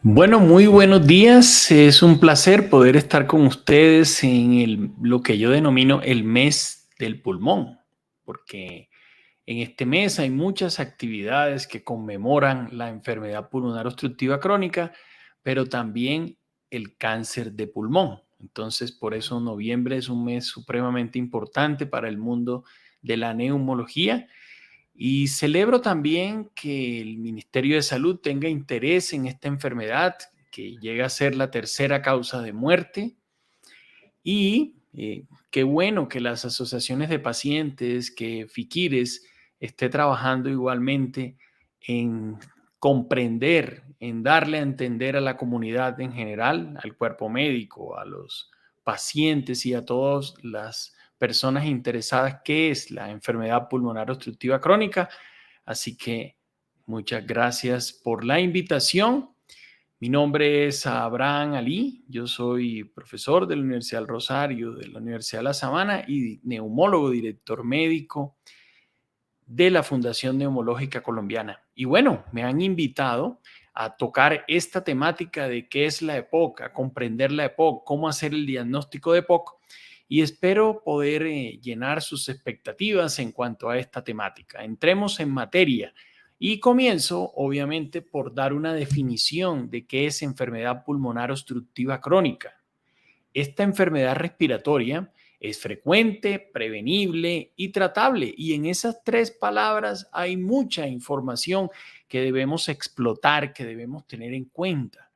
Bueno, muy buenos días. Es un placer poder estar con ustedes en lo que yo denomino el mes del pulmón, porque en este mes hay muchas actividades que conmemoran la enfermedad pulmonar obstructiva crónica, pero también el cáncer de pulmón. Entonces, por eso noviembre es un mes supremamente importante para el mundo de la neumología y celebro también que el Ministerio de Salud tenga interés en esta enfermedad, que llega a ser la tercera causa de muerte. Y qué bueno que las asociaciones de pacientes, que FIQIRES esté trabajando igualmente en comprender, en darle a entender a la comunidad en general, al cuerpo médico, a los pacientes y a todas las personas interesadas qué es la enfermedad pulmonar obstructiva crónica. Así que muchas gracias por la invitación. Mi nombre es Abraham Ali, yo soy profesor de la Universidad del Rosario, de la Universidad de La Sabana y neumólogo, director médico de la Fundación Neumológica Colombiana. Y bueno, me han invitado a tocar esta temática de qué es la EPOC, a comprender la EPOC, cómo hacer el diagnóstico de EPOC, y espero poder llenar sus expectativas en cuanto a esta temática. Entremos en materia y comienzo, obviamente, por dar una definición de qué es enfermedad pulmonar obstructiva crónica. Esta enfermedad respiratoria es frecuente, prevenible y tratable. Y en esas tres palabras hay mucha información que debemos explotar, que debemos tener en cuenta.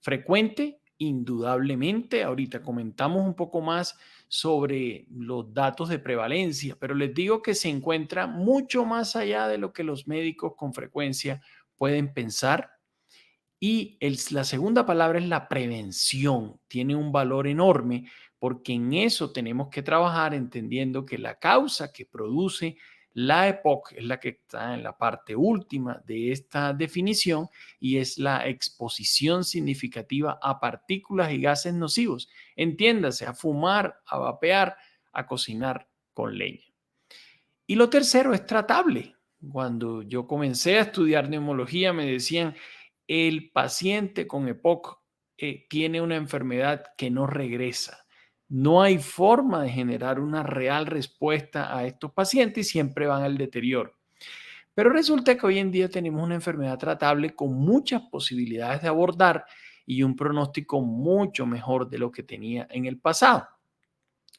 Frecuente, indudablemente. Ahorita comentamos un poco más sobre los datos de prevalencia, pero les digo que se encuentra mucho más allá de lo que los médicos con frecuencia pueden pensar. Y la segunda palabra es la prevención. Tiene un valor enorme porque en eso tenemos que trabajar entendiendo que la causa que produce la EPOC es la que está en la parte última de esta definición y es la exposición significativa a partículas y gases nocivos. Entiéndase, a fumar, a vapear, a cocinar con leña. Y lo tercero es tratable. Cuando yo comencé a estudiar neumología me decían, el paciente con EPOC tiene una enfermedad que no regresa. No hay forma de generar una real respuesta a estos pacientes y siempre van al deterioro. Pero resulta que hoy en día tenemos una enfermedad tratable con muchas posibilidades de abordar y un pronóstico mucho mejor de lo que tenía en el pasado.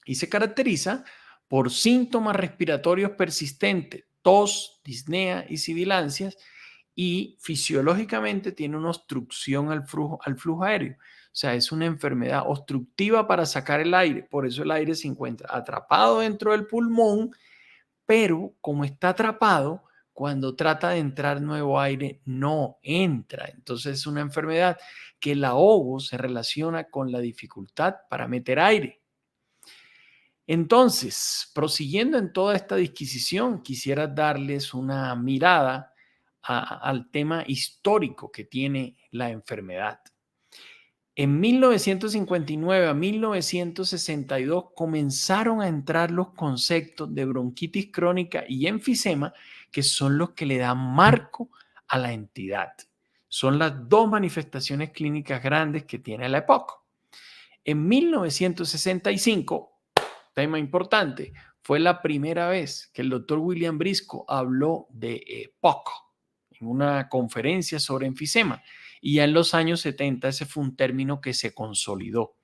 Y se caracteriza por síntomas respiratorios persistentes, tos, disnea y sibilancias, y fisiológicamente tiene una obstrucción al flujo aéreo. O sea, es una enfermedad obstructiva para sacar el aire, por eso el aire se encuentra atrapado dentro del pulmón, pero como está atrapado, cuando trata de entrar nuevo aire, no entra. Entonces es una enfermedad que el ahogo se relaciona con la dificultad para meter aire. Entonces, prosiguiendo en toda esta disquisición, quisiera darles una mirada al tema histórico que tiene la enfermedad. En 1959 a 1962 comenzaron a entrar los conceptos de bronquitis crónica y enfisema, que son los que le dan marco a la entidad. Son las dos manifestaciones clínicas grandes que tiene la EPOC. En 1965, tema importante, fue la primera vez que el doctor William Briscoe habló de EPOC en una conferencia sobre enfisema. Y ya en los años 70 ese fue un término que se consolidó.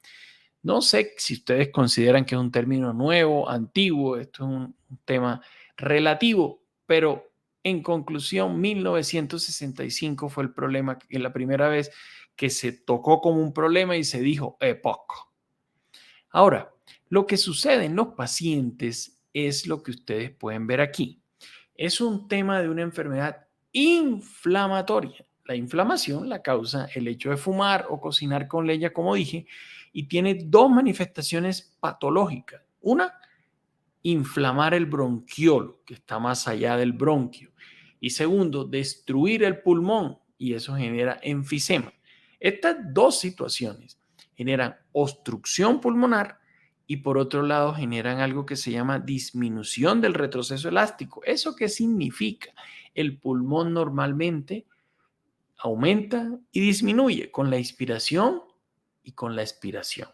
No sé si ustedes consideran que es un término nuevo, antiguo, esto es un tema relativo, pero en conclusión, 1965 fue el problema, la primera vez que se tocó como un problema y se dijo EPOC. Ahora, lo que sucede en los pacientes es lo que ustedes pueden ver aquí. Es un tema de una enfermedad inflamatoria. La inflamación la causa el hecho de fumar o cocinar con leña, como dije, y tiene dos manifestaciones patológicas. Una, inflamar el bronquiolo, que está más allá del bronquio. Y segundo, destruir el pulmón, y eso genera enfisema. Estas dos situaciones generan obstrucción pulmonar y por otro lado generan algo que se llama disminución del retroceso elástico. ¿Eso qué significa? El pulmón normalmente aumenta y disminuye con la inspiración y con la expiración.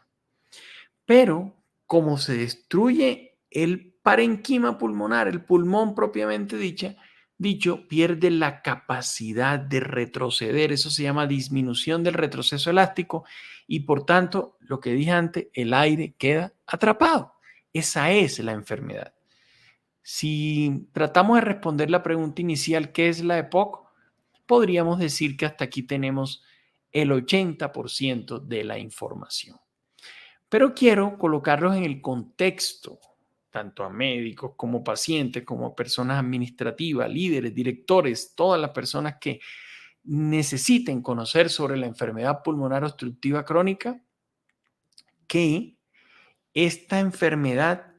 Pero como se destruye el parenquima pulmonar, el pulmón propiamente dicho, pierde la capacidad de retroceder. Eso se llama disminución del retroceso elástico y por tanto, lo que dije antes, el aire queda atrapado. Esa es la enfermedad. Si tratamos de responder la pregunta inicial, ¿qué es la EPOC? Podríamos decir que hasta aquí tenemos el 80% de la información. Pero quiero colocarlos en el contexto, tanto a médicos como pacientes, como personas administrativas, líderes, directores, todas las personas que necesiten conocer sobre la enfermedad pulmonar obstructiva crónica, que esta enfermedad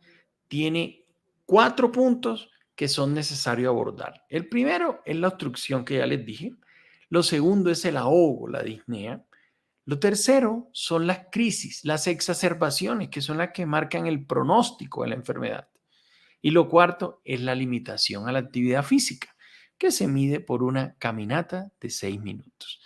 tiene 4 puntos que son necesarios abordar. El primero es la obstrucción que ya les dije. Lo segundo es el ahogo, la disnea. Lo tercero son las crisis, las exacerbaciones, que son las que marcan el pronóstico de la enfermedad. Y lo cuarto es la limitación a la actividad física, que se mide por una caminata de 6 minutos.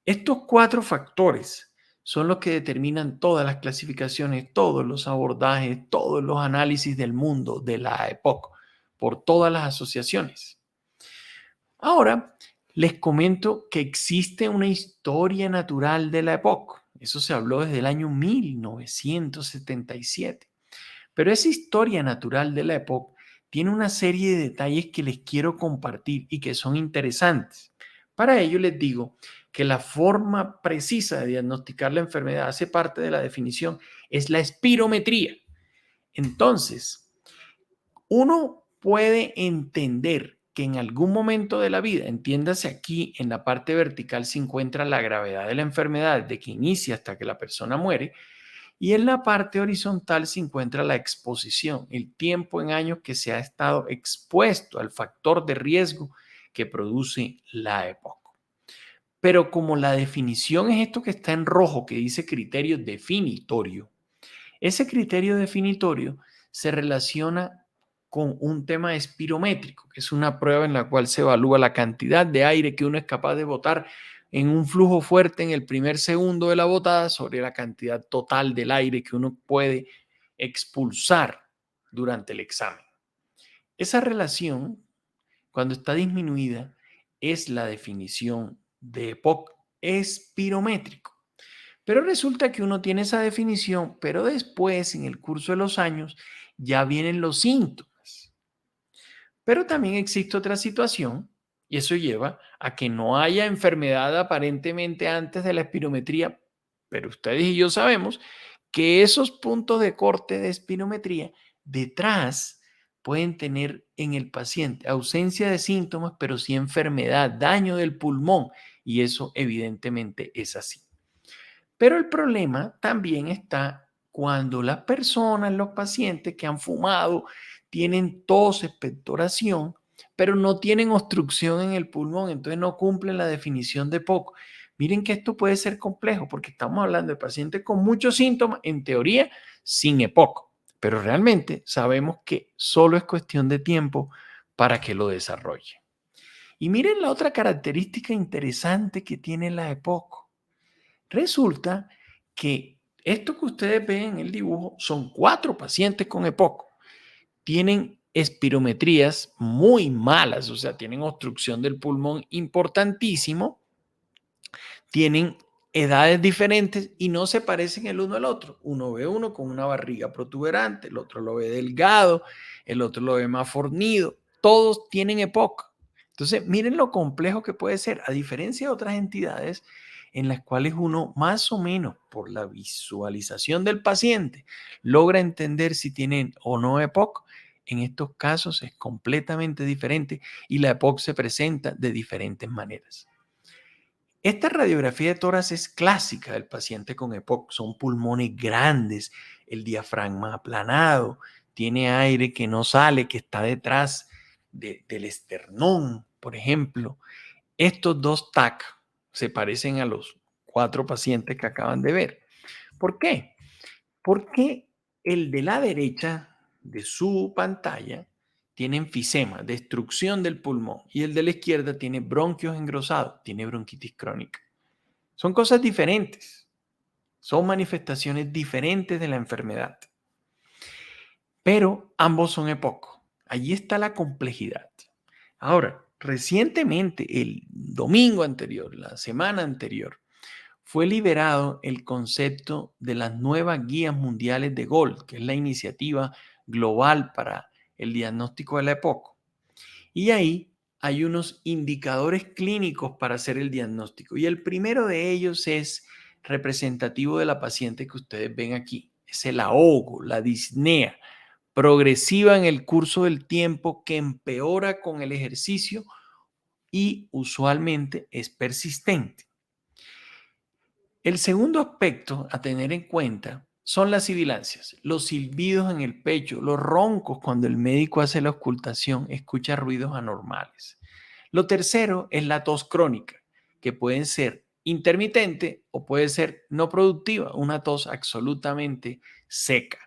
Estos 4 factores son los que determinan todas las clasificaciones, todos los abordajes, todos los análisis del mundo de la EPOC por todas las asociaciones. Ahora, les comento que existe una historia natural de la EPOC. Eso se habló desde el año 1977. Pero esa historia natural de la EPOC tiene una serie de detalles que les quiero compartir y que son interesantes. Para ello les digo que la forma precisa de diagnosticar la enfermedad hace parte de la definición, es la espirometría. Entonces, uno puede entender que en algún momento de la vida, entiéndase aquí en la parte vertical se encuentra la gravedad de la enfermedad, de que inicia hasta que la persona muere, y en la parte horizontal se encuentra la exposición, el tiempo en años que se ha estado expuesto al factor de riesgo que produce la EPOC. Pero como la definición es esto que está en rojo, que dice criterio definitorio, ese criterio definitorio se relaciona con un tema espirométrico, que es una prueba en la cual se evalúa la cantidad de aire que uno es capaz de botar en un flujo fuerte en el primer segundo de la botada sobre la cantidad total del aire que uno puede expulsar durante el examen. Esa relación, cuando está disminuida, es la definición de EPOC espirométrico. Pero resulta que uno tiene esa definición, pero después, en el curso de los años, ya vienen los síntomas. Pero también existe otra situación, y eso lleva a que no haya enfermedad aparentemente antes de la espirometría, pero ustedes y yo sabemos que esos puntos de corte de espirometría detrás pueden tener en el paciente ausencia de síntomas, pero sí enfermedad, daño del pulmón, y eso evidentemente es así. Pero el problema también está cuando las personas, los pacientes que han fumado, tienen tos, expectoración, pero no tienen obstrucción en el pulmón, entonces no cumplen la definición de POC. Miren que esto puede ser complejo porque estamos hablando de pacientes con muchos síntomas, en teoría, sin EPOC, pero realmente sabemos que solo es cuestión de tiempo para que lo desarrolle. Y miren la otra característica interesante que tiene la EPOC. Resulta que esto que ustedes ven en el dibujo son 4 pacientes con EPOC. Tienen espirometrías muy malas, o sea, tienen obstrucción del pulmón importantísimo, tienen edades diferentes y no se parecen el uno al otro. Uno ve uno con una barriga protuberante, el otro lo ve delgado, el otro lo ve más fornido. Todos tienen EPOC. Entonces, miren lo complejo que puede ser, a diferencia de otras entidades en las cuales uno más o menos por la visualización del paciente logra entender si tienen o no EPOC. En estos casos es completamente diferente y la EPOC se presenta de diferentes maneras. Esta radiografía de tórax es clásica del paciente con EPOC. Son pulmones grandes, el diafragma aplanado, tiene aire que no sale, que está detrás del esternón, por ejemplo. Estos 2 TAC se parecen a los 4 pacientes que acaban de ver. ¿Por qué? Porque el de la derecha de su pantalla tiene enfisema, destrucción del pulmón, y el de la izquierda tiene bronquios engrosados, tiene bronquitis crónica. Son cosas diferentes, son manifestaciones diferentes de la enfermedad, pero ambos son EPOC. Allí está la complejidad. Ahora, recientemente, el domingo anterior, la semana anterior, fue liberado el concepto de las nuevas guías mundiales de GOLD, que es la iniciativa global para el diagnóstico de la EPOC. Y ahí hay unos indicadores clínicos para hacer el diagnóstico. Y el primero de ellos es representativo de la paciente que ustedes ven aquí. Es el ahogo, la disnea, progresiva en el curso del tiempo que empeora con el ejercicio y usualmente es persistente. El segundo aspecto a tener en cuenta son las sibilancias, los silbidos en el pecho, los roncos cuando el médico hace la auscultación, escucha ruidos anormales. Lo tercero es la tos crónica, que puede ser intermitente o puede ser no productiva, una tos absolutamente seca.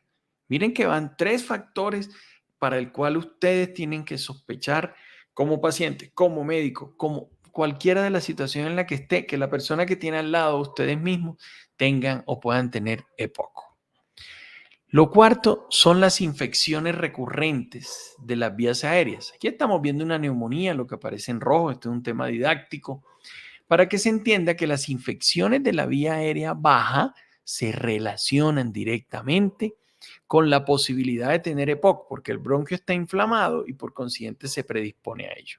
Miren que van tres factores para el cual ustedes tienen que sospechar como paciente, como médico, como cualquiera de las situaciones en la que esté, que la persona que tiene al lado, ustedes mismos, tengan o puedan tener EPOC. Lo cuarto son las infecciones recurrentes de las vías aéreas. Aquí estamos viendo una neumonía, lo que aparece en rojo, este es un tema didáctico, para que se entienda que las infecciones de la vía aérea baja se relacionan directamente con la posibilidad de tener EPOC, porque el bronquio está inflamado y por consiguiente se predispone a ello.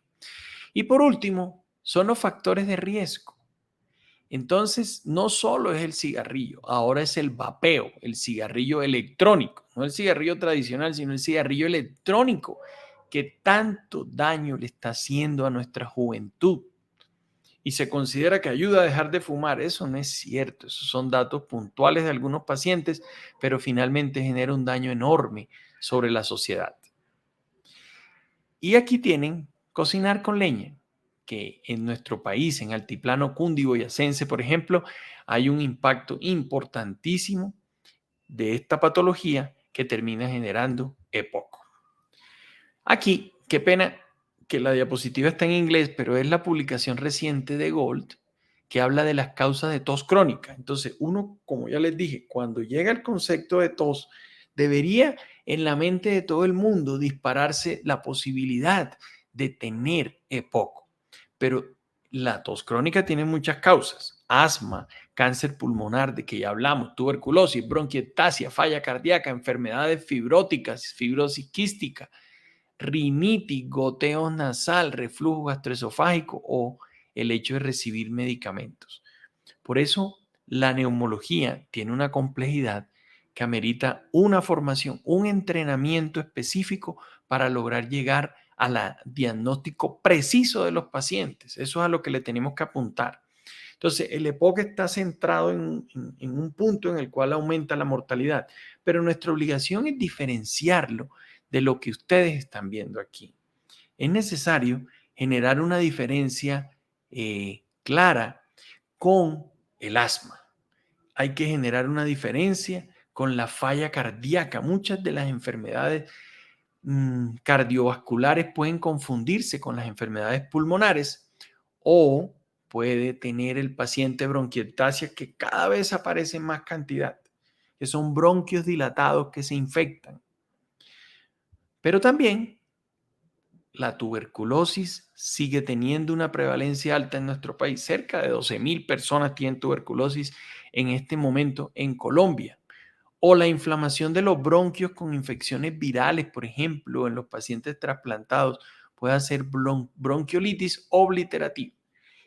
Y por último, son los factores de riesgo. Entonces, no solo es el cigarrillo, ahora es el vapeo, el cigarrillo electrónico, no el cigarrillo tradicional, sino el cigarrillo electrónico, que tanto daño le está haciendo a nuestra juventud. Y se considera que ayuda a dejar de fumar. Eso no es cierto, esos son datos puntuales de algunos pacientes, pero finalmente genera un daño enorme sobre la sociedad. Y aquí tienen cocinar con leña, que en nuestro país, en altiplano cundiboyacense, por ejemplo, hay un impacto importantísimo de esta patología que termina generando EPOC. Aquí, qué pena que la diapositiva está en inglés, pero es la publicación reciente de Gold que habla de las causas de tos crónica. Entonces, uno, como ya les dije, cuando llega el concepto de tos, debería en la mente de todo el mundo dispararse la posibilidad de tener EPOC. Pero la tos crónica tiene muchas causas: asma, cáncer pulmonar, de que ya hablamos, tuberculosis, bronquiectasia, falla cardíaca, enfermedades fibróticas, fibrosis quística, rinitis, goteo nasal, reflujo gastroesofágico o el hecho de recibir medicamentos. Por eso, la neumología tiene una complejidad que amerita una formación, un entrenamiento específico para lograr llegar al diagnóstico preciso de los pacientes. Eso es a lo que le tenemos que apuntar. Entonces, el EPOC está centrado en un punto en el cual aumenta la mortalidad, pero nuestra obligación es diferenciarlo de lo que ustedes están viendo aquí. Es necesario generar una diferencia clara con el asma. Hay que generar una diferencia con la falla cardíaca. Muchas de las enfermedades cardiovasculares pueden confundirse con las enfermedades pulmonares, o puede tener el paciente bronquiectasia que cada vez aparece en más cantidad, que son bronquios dilatados que se infectan. Pero también la tuberculosis sigue teniendo una prevalencia alta en nuestro país. Cerca de 12,000 personas tienen tuberculosis en este momento en Colombia. O la inflamación de los bronquios con infecciones virales, por ejemplo, en los pacientes trasplantados, puede hacer bronquiolitis obliterativa.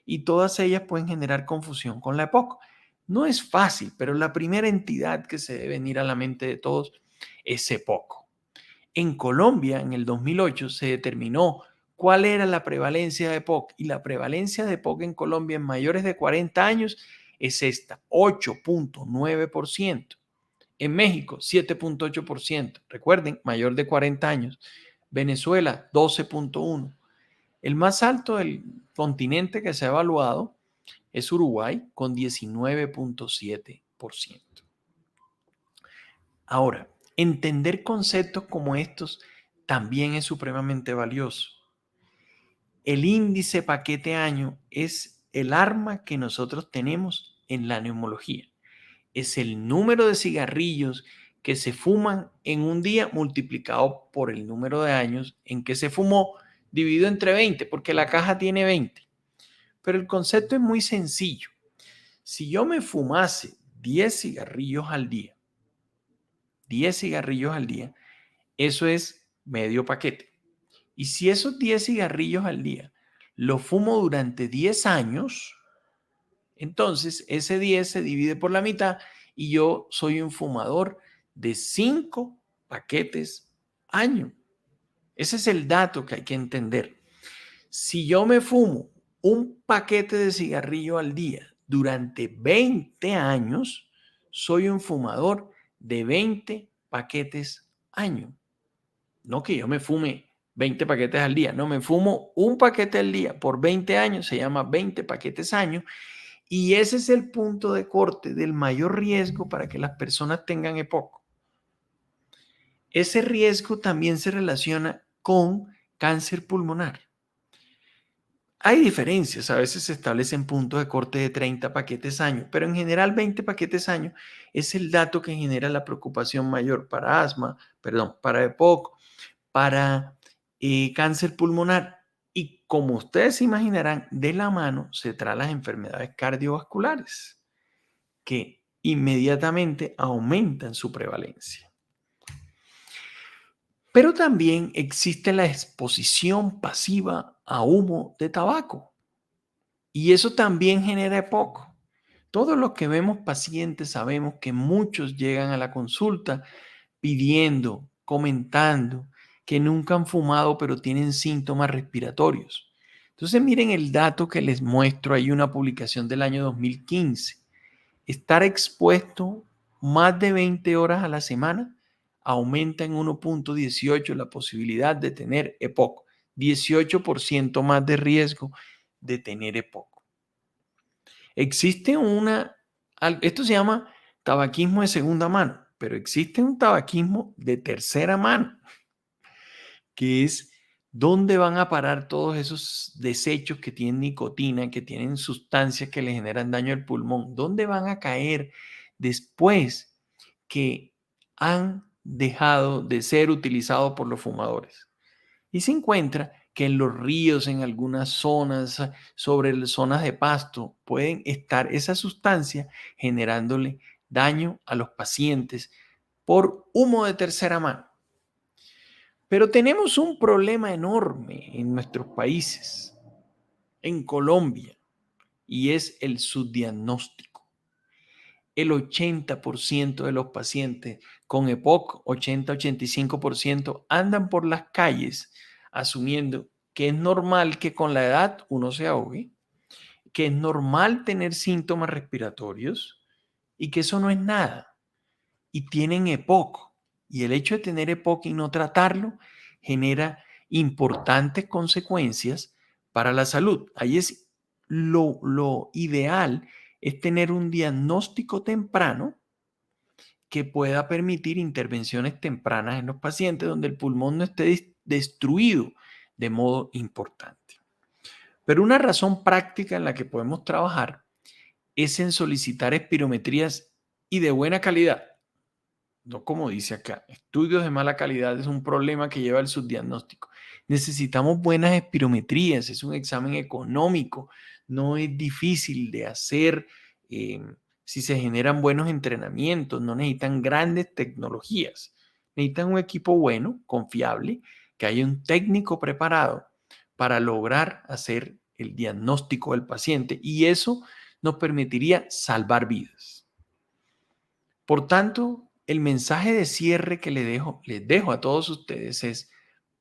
Y todas ellas pueden generar confusión con la EPOC. No es fácil, pero la primera entidad que se debe venir a la mente de todos es EPOC. En Colombia, en el 2008, se determinó cuál era la prevalencia de EPOC, y la prevalencia de EPOC en Colombia en mayores de 40 años es esta: 8.9%. En México, 7.8%. Recuerden, mayor de 40 años. Venezuela, 12.1%. El más alto del continente que se ha evaluado es Uruguay, con 19.7%. Ahora, entender conceptos como estos también es supremamente valioso. El índice paquete año es el arma que nosotros tenemos en la neumología. Es el número de cigarrillos que se fuman en un día multiplicado por el número de años en que se fumó, dividido entre 20, porque la caja tiene 20. Pero el concepto es muy sencillo. Si yo me fumase 10 cigarrillos al día, 10 cigarrillos al día, eso es medio paquete. Y si esos 10 cigarrillos al día los fumo durante 10 años, entonces ese 10 se divide por la mitad y yo soy un fumador de 5 paquetes año. Ese es el dato que hay que entender. Si yo me fumo un paquete de cigarrillo al día durante 20 años, soy un fumador de 20 paquetes año. No que yo me fume 20 paquetes al día, no, me fumo un paquete al día por 20 años, se llama 20 paquetes año, y ese es el punto de corte del mayor riesgo para que las personas tengan EPOC. Ese riesgo también se relaciona con cáncer pulmonar. Hay diferencias, a veces se establecen puntos de corte de 30 paquetes año, pero en general 20 paquetes año es el dato que genera la preocupación mayor para para EPOC, para cáncer pulmonar. Y como ustedes se imaginarán, de la mano se traen las enfermedades cardiovasculares, que inmediatamente aumentan su prevalencia. Pero también existe la exposición pasiva a humo de tabaco. Y eso también genera EPOC. Todos los que vemos pacientes sabemos que muchos llegan a la consulta pidiendo, comentando que nunca han fumado pero tienen síntomas respiratorios. Entonces miren el dato que les muestro, hay una publicación del año 2015. Estar expuesto más de 20 horas a la semana aumenta en 1.18 la posibilidad de tener EPOC, 18% más de riesgo de tener EPOC. Existe esto se llama tabaquismo de segunda mano, pero existe un tabaquismo de tercera mano, que es dónde van a parar todos esos desechos que tienen nicotina, que tienen sustancias que le generan daño al pulmón, dónde van a caer después que han dejado de ser utilizados por los fumadores. Y se encuentra que en los ríos, en algunas zonas, sobre las zonas de pasto, pueden estar esas sustancias generándole daño a los pacientes por humo de tercera mano. Pero tenemos un problema enorme en nuestros países, en Colombia, y es el subdiagnóstico. El 80% de los pacientes con EPOC, 80-85%, andan por las calles asumiendo que es normal que con la edad uno se ahogue, que es normal tener síntomas respiratorios y que eso no es nada. Y tienen EPOC. Y el hecho de tener EPOC y no tratarlo genera importantes consecuencias para la salud. Ahí es lo ideal, es tener un diagnóstico temprano que pueda permitir intervenciones tempranas en los pacientes donde el pulmón no esté destruido de modo importante. Pero una razón práctica en la que podemos trabajar es en solicitar espirometrías y de buena calidad. No como dice acá, estudios de mala calidad es un problema que lleva al subdiagnóstico. Necesitamos buenas espirometrías, es un examen económico, no es difícil de hacer si se generan buenos entrenamientos, no necesitan grandes tecnologías, necesitan un equipo bueno, confiable, que haya un técnico preparado para lograr hacer el diagnóstico del paciente y eso nos permitiría salvar vidas. Por tanto, el mensaje de cierre que les dejo a todos ustedes es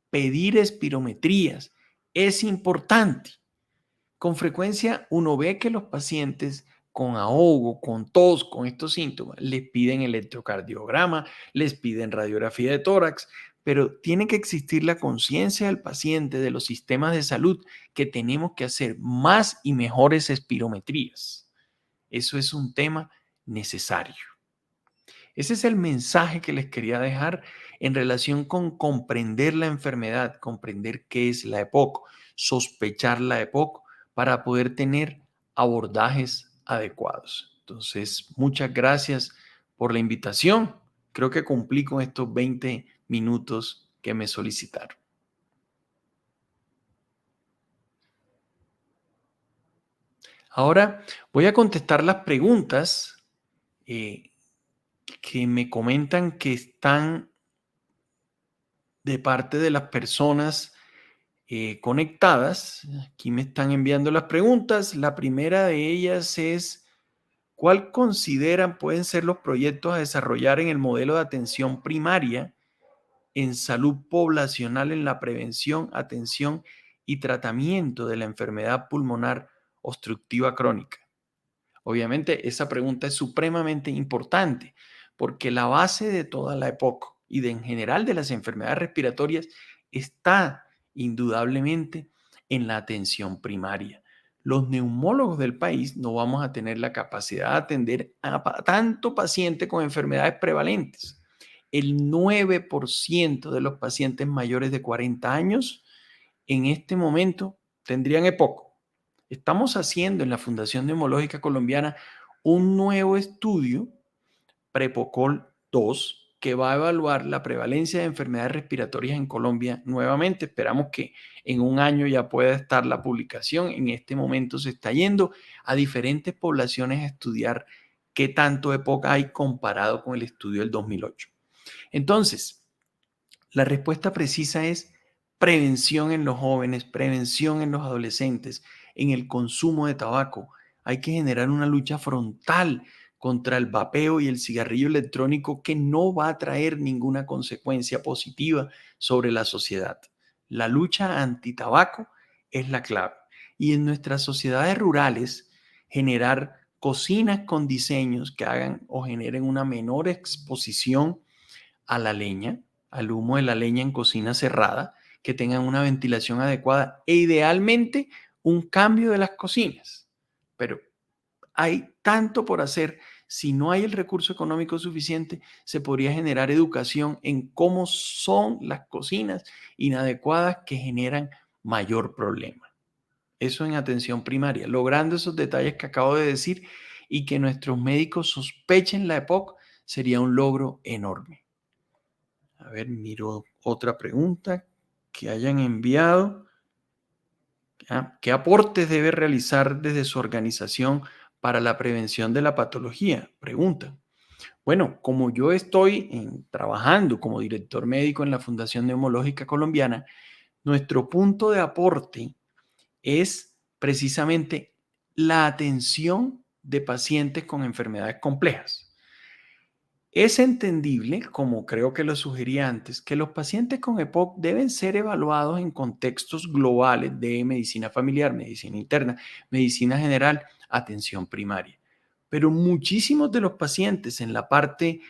pedir espirometrías. Es importante. Con frecuencia uno ve que los pacientes con ahogo, con tos, con estos síntomas, les piden electrocardiograma, les piden radiografía de tórax, pero tiene que existir la conciencia del paciente, de los sistemas de salud, que tenemos que hacer más y mejores espirometrías. Eso es un tema necesario. Ese es el mensaje que les quería dejar en relación con comprender la enfermedad, comprender qué es la EPOC, sospechar la EPOC para poder tener abordajes adecuados. Entonces, muchas gracias por la invitación. Creo que cumplí con estos 20 minutos que me solicitaron. Ahora voy a contestar las preguntas eh, que me comentan que están de parte de las personas conectadas. Aquí me están enviando las preguntas. La primera de ellas es, ¿cuál consideran pueden ser los proyectos a desarrollar en el modelo de atención primaria en salud poblacional en la prevención, atención y tratamiento de la enfermedad pulmonar obstructiva crónica? Obviamente, esa pregunta es supremamente importante porque la base de toda la EPOC y en general de las enfermedades respiratorias está indudablemente en la atención primaria. Los neumólogos del país no vamos a tener la capacidad de atender a tanto paciente con enfermedades prevalentes. El 9% de los pacientes mayores de 40 años en este momento tendrían EPOC. Estamos haciendo en la Fundación Neumológica Colombiana un nuevo estudio, Prepocol 2, que va a evaluar la prevalencia de enfermedades respiratorias en Colombia nuevamente. Esperamos que en un año ya pueda estar la publicación. En este momento se está yendo a diferentes poblaciones a estudiar qué tanto EPOC hay comparado con el estudio del 2008. Entonces, la respuesta precisa es prevención en los jóvenes, prevención en los adolescentes, en el consumo de tabaco. Hay que generar una lucha frontal contra el vapeo y el cigarrillo electrónico que no va a traer ninguna consecuencia positiva sobre la sociedad. La lucha anti-tabaco es la clave. Y en nuestras sociedades rurales, generar cocinas con diseños que hagan o generen una menor exposición a la leña, al humo de la leña en cocina cerrada, que tengan una ventilación adecuada e idealmente un cambio de las cocinas. Pero hay tanto por hacer. Si no hay el recurso económico suficiente, se podría generar educación en cómo son las cocinas inadecuadas que generan mayor problema. Eso en atención primaria, logrando esos detalles que acabo de decir y que nuestros médicos sospechen la EPOC sería un logro enorme. A ver, miro otra pregunta que hayan enviado. ¿Qué aportes debe realizar desde su organización para la prevención de la patología? Pregunta. Bueno, como yo estoy trabajando como director médico en la Fundación Neumológica Colombiana, nuestro punto de aporte es precisamente la atención de pacientes con enfermedades complejas. Es entendible, como creo que lo sugerí antes, que los pacientes con EPOC deben ser evaluados en contextos globales de medicina familiar, medicina interna, medicina general, atención primaria. Pero muchísimos de los pacientes en la parte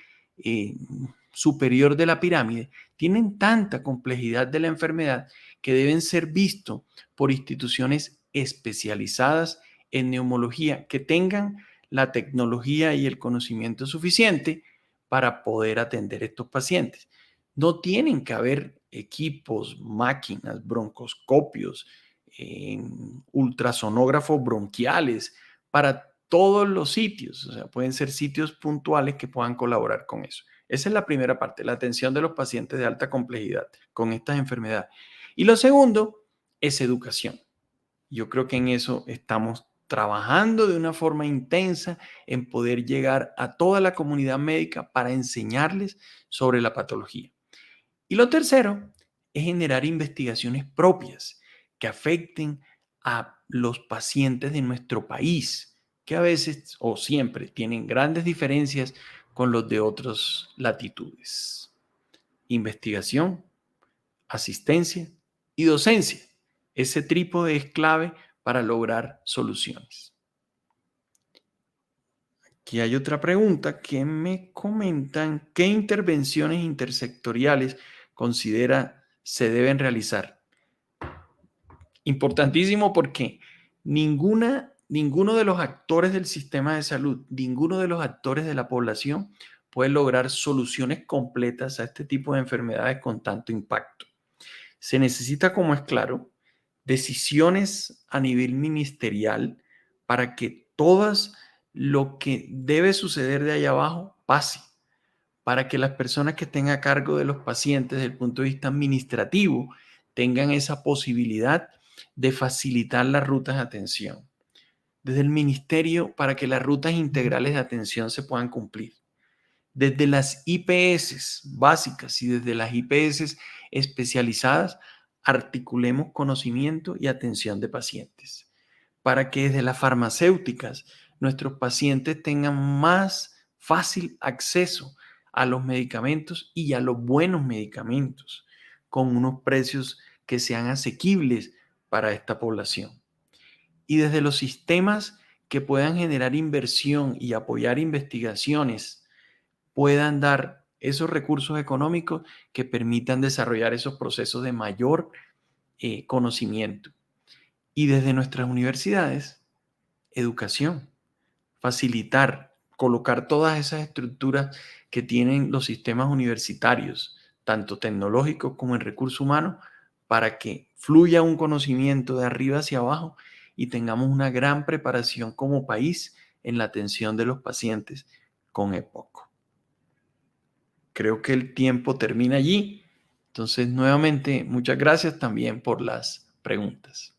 superior de la pirámide tienen tanta complejidad de la enfermedad que deben ser vistos por instituciones especializadas en neumología que tengan la tecnología y el conocimiento suficiente para poder atender estos pacientes. No tienen que haber equipos, máquinas, broncoscopios, ultrasonógrafos bronquiales para todos los sitios. O sea, pueden ser sitios puntuales que puedan colaborar con eso. Esa es la primera parte, la atención de los pacientes de alta complejidad con estas enfermedades. Y lo segundo es educación. Yo creo que en eso estamos trabajando de una forma intensa en poder llegar a toda la comunidad médica para enseñarles sobre la patología. Y lo tercero es generar investigaciones propias que afecten a los pacientes de nuestro país, que a veces o siempre tienen grandes diferencias con los de otras latitudes. Investigación, asistencia y docencia. Ese trípode es clave para lograr soluciones. Aquí hay otra pregunta que me comentan: ¿qué intervenciones intersectoriales considera se deben realizar? Importantísimo porque ninguno de los actores del sistema de salud, ninguno de los actores de la población puede lograr soluciones completas a este tipo de enfermedades con tanto impacto. Se necesita, como es claro, decisiones a nivel ministerial para que todas lo que debe suceder de allá abajo pase, para que las personas que estén a cargo de los pacientes desde el punto de vista administrativo tengan esa posibilidad de facilitar las rutas de atención. Desde el ministerio, para que las rutas integrales de atención se puedan cumplir. Desde las IPS básicas y desde las IPS especializadas, articulemos conocimiento y atención de pacientes, para que desde las farmacéuticas nuestros pacientes tengan más fácil acceso a los medicamentos y a los buenos medicamentos, con unos precios que sean asequibles para esta población. Y desde los sistemas que puedan generar inversión y apoyar investigaciones, puedan dar esos recursos económicos que permitan desarrollar esos procesos de mayor conocimiento. Y desde nuestras universidades, educación, facilitar, colocar todas esas estructuras que tienen los sistemas universitarios, tanto tecnológicos como en recursos humanos, para que fluya un conocimiento de arriba hacia abajo y tengamos una gran preparación como país en la atención de los pacientes con EPOC. Creo que el tiempo termina allí. Entonces, nuevamente, muchas gracias también por las preguntas.